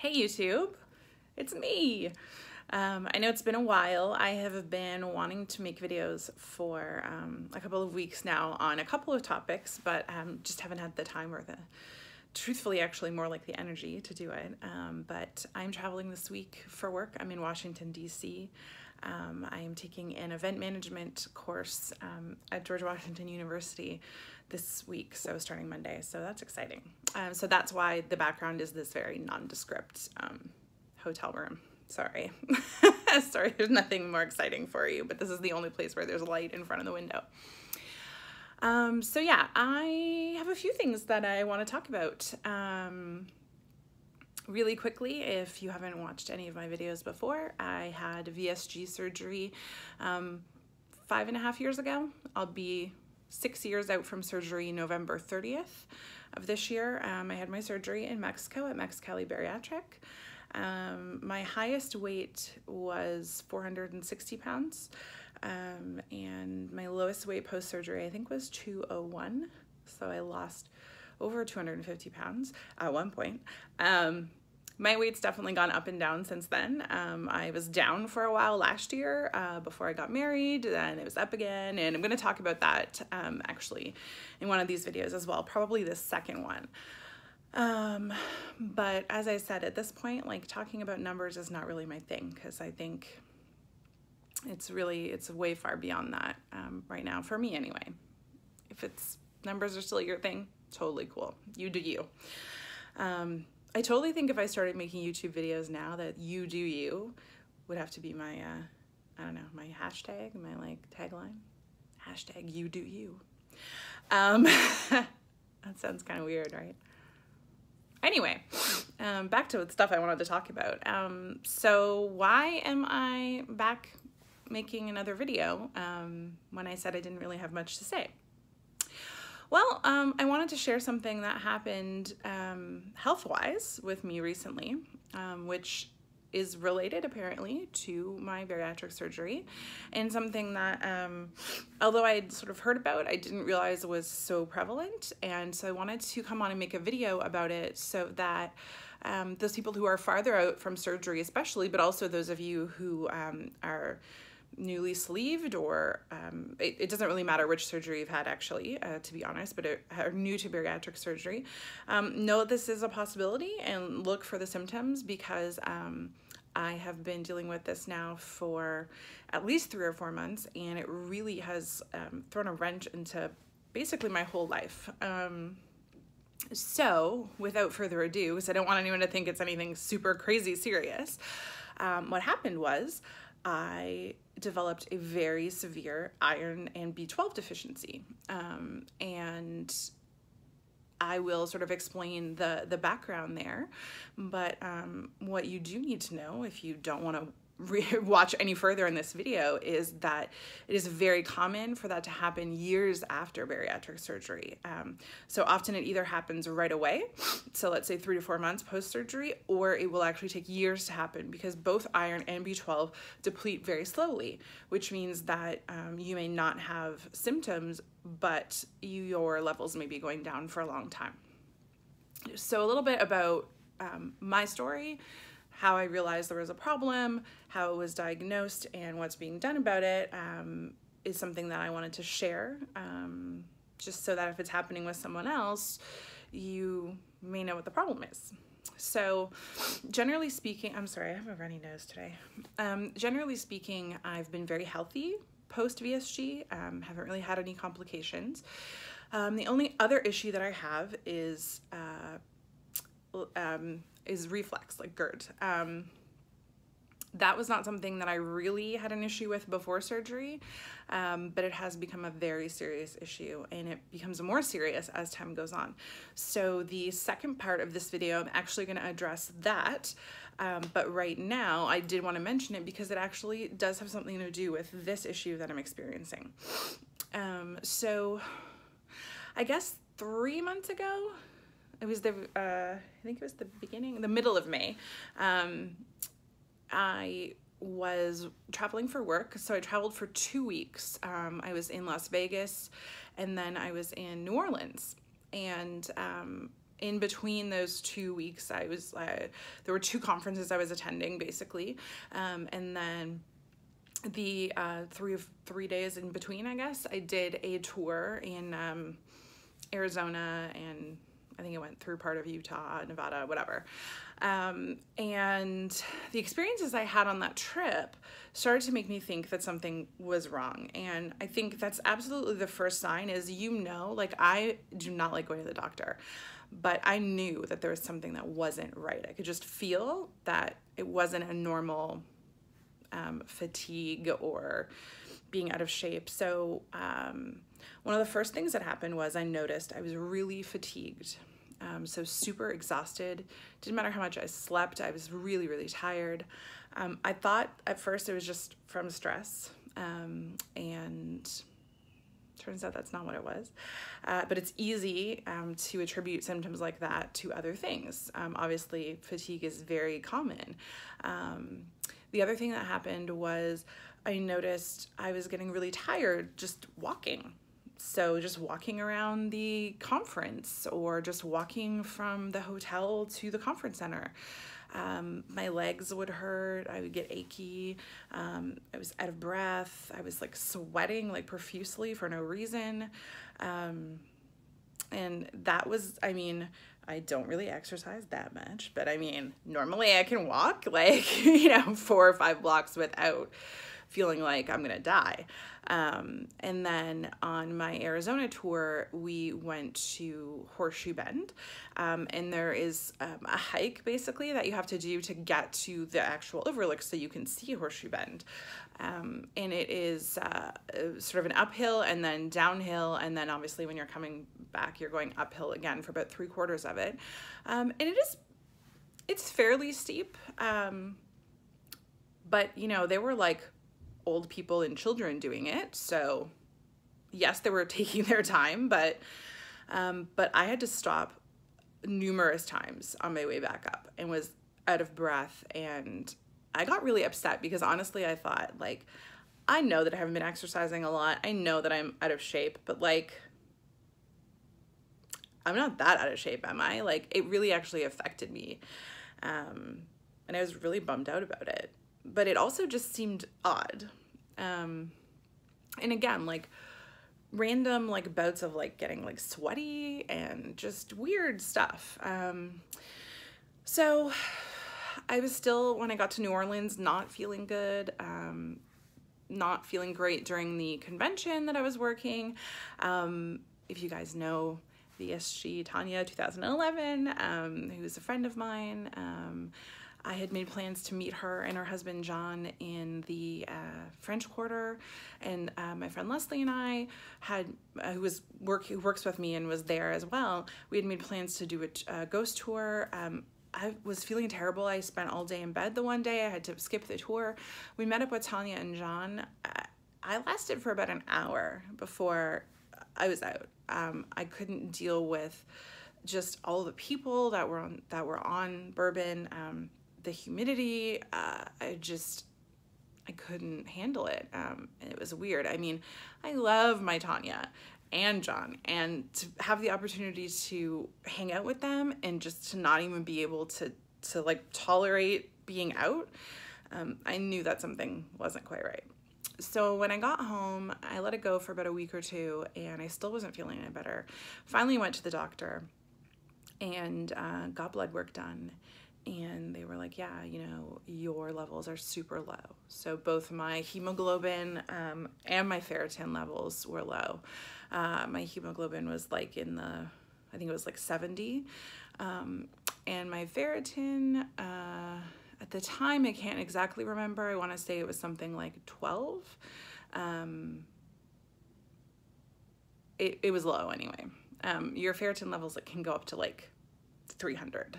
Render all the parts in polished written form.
Hey YouTube, it's me. I know it's been a while. I have been wanting to make videos for a couple of weeks now on a couple of topics, but just haven't had the time or truthfully actually more like the energy to do it. But I'm traveling this week for work. I'm in Washington, D.C. I am taking an event management course at George Washington University this week, so starting Monday, so that's exciting. So that's why the background is this very nondescript hotel room. Sorry. Sorry, there's nothing more exciting for you, but this is the only place where there's light in front of the window. So yeah, I have a few things that I want to talk about. Really quickly, if you haven't watched any of my videos before, I had VSG surgery 5.5 years ago. I'll be 6 years out from surgery November 30th of this year. I had my surgery in Mexico at Mexicali Bariatric. My highest weight was 460 pounds, and my lowest weight post-surgery I think was 201, so I lost over 250 pounds at one point. My weight's definitely gone up and down since then. I was down for a while last year before I got married, then it was up again, and I'm going to talk about that actually in one of these videos as well, probably the second one. But as I said, at this point, like, talking about numbers is not really my thing, because I think it's way far beyond that right now, for me anyway. If numbers are still your thing, totally cool. You do you. I totally think if I started making YouTube videos now, that you do you would have to be my, I don't know, my hashtag, my like tagline, hashtag you do you. That sounds kind of weird, right? Anyway, back to the stuff I wanted to talk about. So why am I back making another video when I said I didn't really have much to say? Well, I wanted to share something that happened health-wise with me recently, which is related apparently to my bariatric surgery, and something that, although I'd sort of heard about, I didn't realize was so prevalent. And so I wanted to come on and make a video about it so that those people who are farther out from surgery especially, but also those of you who are newly sleeved, or it doesn't really matter which surgery you've had actually, to be honest, but are new to bariatric surgery, know this is a possibility and look for the symptoms, because I have been dealing with this now for at least 3 or 4 months, and it really has thrown a wrench into basically my whole life. So without further ado, because I don't want anyone to think it's anything super crazy serious, what happened was I developed a very severe iron and B12 deficiency, and I will sort of explain the background there, but what you do need to know, if you don't want to watch any further in this video, is that it is very common for that to happen years after bariatric surgery. So often it either happens right away, so let's say 3 to 4 months post-surgery, or it will actually take years to happen, because both iron and B12 deplete very slowly, which means that you may not have symptoms, but your levels may be going down for a long time. So a little bit about my story, how I realized there was a problem, how it was diagnosed, and what's being done about it, is something that I wanted to share, just so that if it's happening with someone else, you may know what the problem is. So generally speaking, I'm sorry, I have a runny nose today. Generally speaking, I've been very healthy post-VSG, haven't really had any complications. The only other issue that I have is reflex, like GERD. That was not something that I really had an issue with before surgery, but it has become a very serious issue, and it becomes more serious as time goes on. So the second part of this video, I'm actually going to address that, but right now I did want to mention it because it actually does have something to do with this issue that I'm experiencing. So I guess 3 months ago, it was I think it was the middle of May, I was traveling for work. So I traveled for 2 weeks. I was in Las Vegas, and then I was in New Orleans. And in between those 2 weeks, there were 2 conferences I was attending basically. And then the 3 days in between, I guess, I did a tour in Arizona, and I think it went through part of Utah, Nevada, whatever. And the experiences I had on that trip started to make me think that something was wrong. And I think that's absolutely the first sign is, like, I do not like going to the doctor, but I knew that there was something that wasn't right. I could just feel that it wasn't a normal fatigue or being out of shape. So one of the first things that happened was I noticed I was really fatigued. So super exhausted. Didn't matter how much I slept. I was really, really tired. I thought at first it was just from stress, and turns out that's not what it was. But it's easy to attribute symptoms like that to other things. Obviously, fatigue is very common. The other thing that happened was I noticed I was getting really tired just walking. So just walking around the conference or just walking from the hotel to the conference center. My legs would hurt. I would get achy. I was out of breath. I was like sweating like profusely for no reason. And that was, I mean, I don't really exercise that much, but I mean, normally I can walk like, 4 or 5 blocks without feeling like I'm gonna die. And then on my Arizona tour, we went to Horseshoe Bend, and there is a hike basically that you have to do to get to the actual overlook so you can see Horseshoe Bend. And it is sort of an uphill and then downhill, and then obviously when you're coming back, you're going uphill again for about 3/4 of it. And it's fairly steep, but they were like old people and children doing it. So yes, they were taking their time, but I had to stop numerous times on my way back up and was out of breath. And I got really upset because honestly, I thought, like, I know that I haven't been exercising a lot. I know that I'm out of shape, but like, I'm not that out of shape, am I? Like, it really actually affected me. And I was really bummed out about it. But it also just seemed odd. And again, like random like bouts of like getting like sweaty and just weird stuff. So I was still, when I got to New Orleans, not feeling good, not feeling great during the convention that I was working. If you guys know VSG Tanya 2011, who's a friend of mine, I had made plans to meet her and her husband John in the French Quarter, and my friend Leslie and I had, who works with me and was there as well. We had made plans to do a ghost tour. I was feeling terrible. I spent all day in bed the one day. I had to skip the tour. We met up with Tanya and John. I lasted for about an hour before I was out. I couldn't deal with just all the people that were on Bourbon. The humidity, I couldn't handle it. And it was weird. I mean, I love my Tanya and John, and to have the opportunity to hang out with them and just to not even be able to like tolerate being out, I knew that something wasn't quite right. So when I got home, I let it go for about a week or 2, and I still wasn't feeling any better. Finally went to the doctor and got blood work done. And they were like, yeah, your levels are super low. So both my hemoglobin and my ferritin levels were low. My hemoglobin was like I think it was like 70. And my ferritin, at the time, I can't exactly remember. I want to say it was something like 12. It was low anyway. Your ferritin levels can go up to like 300.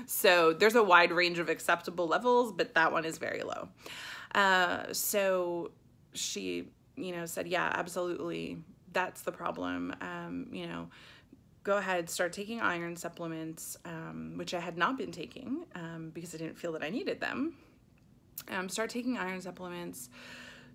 So there's a wide range of acceptable levels, but that one is very low. So she, said, yeah, absolutely. That's the problem. Go ahead, start taking iron supplements, which I had not been taking, because I didn't feel that I needed them. Start taking iron supplements,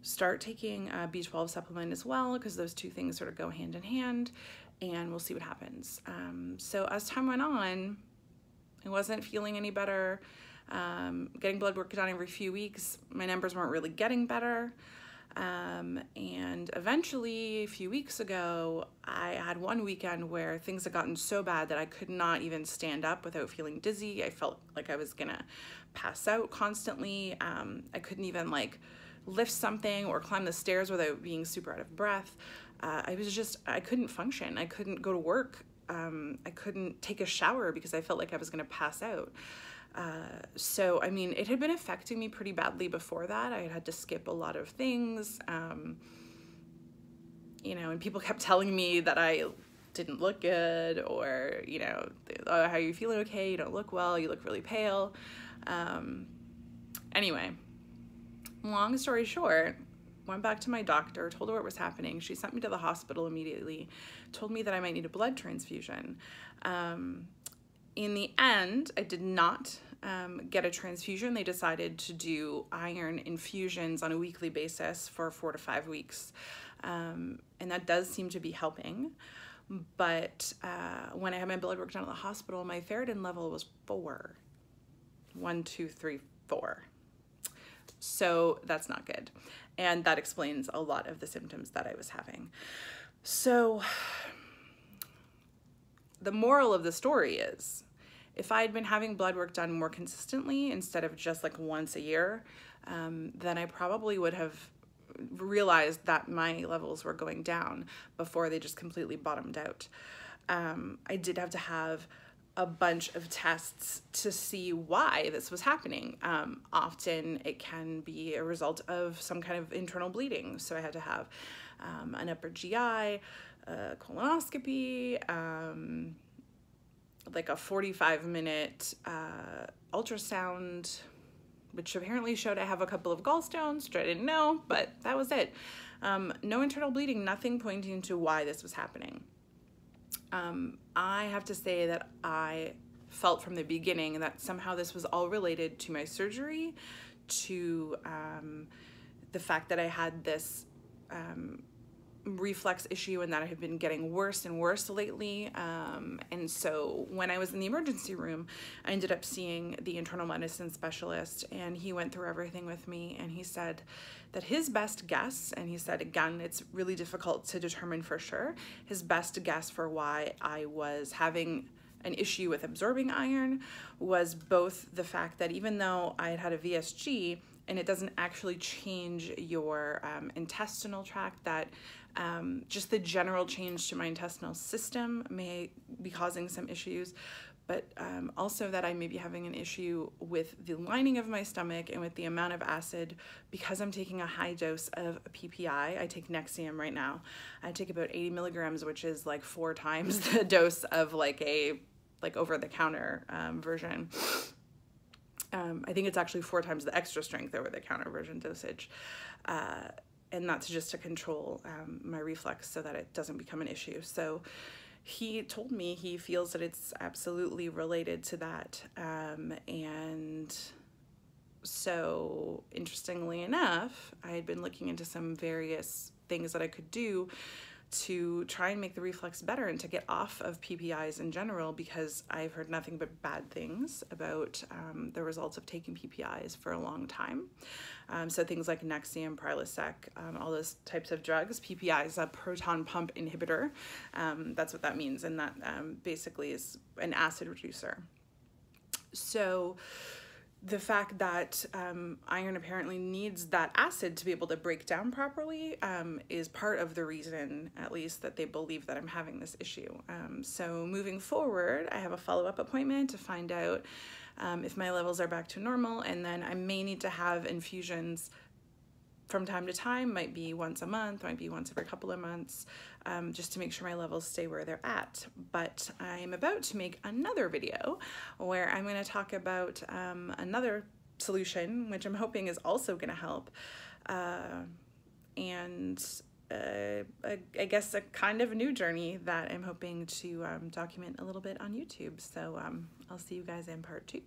start taking a B12 supplement as well, because those two things sort of go hand in hand. and we'll see what happens. So as time went on, I wasn't feeling any better. Getting blood work done every few weeks, my numbers weren't really getting better. And eventually, a few weeks ago, I had one weekend where things had gotten so bad that I could not even stand up without feeling dizzy. I felt like I was gonna pass out constantly. I couldn't even like lift something or climb the stairs without being super out of breath. I couldn't function. I couldn't go to work. I couldn't take a shower because I felt like I was gonna pass out. So, I mean, it had been affecting me pretty badly before that. I had to skip a lot of things, you know, and people kept telling me that I didn't look good, or, you know, oh, how are you feeling? Okay, you don't look well, you look really pale. Anyway, long story short, went back to my doctor, told her what was happening. She sent me to the hospital immediately, told me that I might need a blood transfusion. In the end, I did not get a transfusion. They decided to do iron infusions on a weekly basis for 4 to 5 weeks. And that does seem to be helping. But when I had my blood work done at the hospital, my ferritin level was 4. 1, 2, 3, 4. So that's not good. And that explains a lot of the symptoms that I was having. So the moral of the story is, if I had been having blood work done more consistently instead of just like once a year, then I probably would have realized that my levels were going down before they just completely bottomed out. I did have to have a bunch of tests to see why this was happening. Often it can be a result of some kind of internal bleeding. So I had to have an upper GI, colonoscopy, like a 45-minute ultrasound, which apparently showed I have a couple of gallstones, which I didn't know, but that was it. No internal bleeding, nothing pointing to why this was happening. I have to say that I felt from the beginning that somehow this was all related to my surgery, to the fact that I had this reflex issue and that I had been getting worse and worse lately. And so when I was in the emergency room, I ended up seeing the internal medicine specialist, and he went through everything with me, and he said that his best guess, and he said, again, it's really difficult to determine for sure, his best guess for why I was having an issue with absorbing iron was both the fact that even though I had had a VSG, and it doesn't actually change your intestinal tract, that just the general change to my intestinal system may be causing some issues, but also that I may be having an issue with the lining of my stomach and with the amount of acid, because I'm taking a high dose of PPI. I take Nexium right now. I take about 80 milligrams, which is like 4 times the dose of like a over-the-counter version. I think it's actually 4 times the extra strength over-the-counter version dosage. And that's just to control my reflux so that it doesn't become an issue. So he told me he feels that it's absolutely related to that. And so interestingly enough, I had been looking into some various things that I could do to try and make the reflux better and to get off of PPIs in general, because I've heard nothing but bad things about the results of taking PPIs for a long time. So things like Nexium, Prilosec, all those types of drugs. PPI is a proton pump inhibitor. That's what that means, and that basically is an acid reducer. So the fact that iron apparently needs that acid to be able to break down properly is part of the reason, at least, that they believe that I'm having this issue. So moving forward, I have a follow-up appointment to find out if my levels are back to normal, and then I may need to have infusions from time to time, might be once a month, might be once every couple of months, just to make sure my levels stay where they're at. But I'm about to make another video where I'm going to talk about another solution, which I'm hoping is also going to help, and I guess a kind of new journey that I'm hoping to document a little bit on YouTube. So I'll see you guys in part 2.